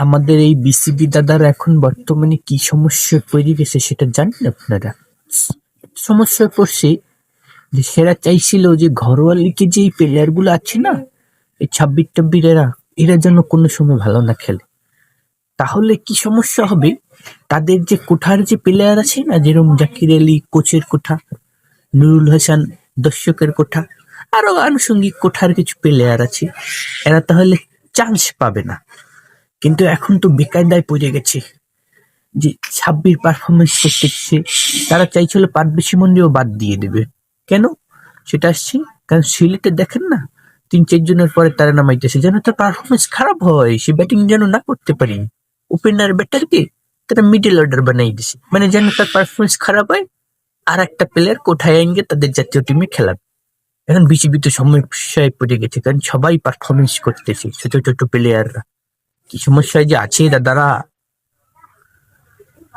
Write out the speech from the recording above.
আমাদের এই বিসিবি দাদার এখন বর্তমানে কি সমস্যায় পড়ে গেছে সেটা জানেন আপনারা? সমস্যায় পড়ছে যে সেরা চাইছিল যে ঘরোয়া লিগে যে প্লেয়ার গুলো আছে না, এই 26-26 এরা যেন কোনো সময় ভালো না খেলে। তাহলে কি সমস্যা হবে, তাদের যে কোঠার যে প্লেয়ার আছে না, যেরকম জাকির আলী কোচের কোঠা, নুরুল হাসান দর্শকের কোঠা, আরো আনুষঙ্গিক কোঠার কিছু প্লেয়ার আছে, এরা তাহলে চান্স পাবে না। কিন্তু এখন তো বেকায়দায় পড়ে গেছে যে ছাব্বির পারফরমেন্স করতেছে, তারা চাইছিল পারভেজ ইমনকেও বাদ দিয়ে দেবে। কেন সেটা আসছে, কারণ সিলেটে দেখেন না 3-4 জনের পরে তারা নামাইতেছে যেন তার পারফরমেন্স খারাপ হয়, সে ব্যাটিং যেন না করতে পারি। ওপেনার ব্যাটারকে তারা মিডল অর্ডার বানাই দিছে, মানে যেন তার পারফরমেন্স খারাপ হয় আর একটা প্লেয়ার কোঠায় আনগে তাদের জাতীয় টিমে খেলাবে। এখন বিসিবি তো সমস্যায় পড়ে গেছে, কারণ সবাই পারফরমেন্স করতেছে, ছোট ছোট প্লেয়াররা। কি সমস্যায় যে আছে দাদারা,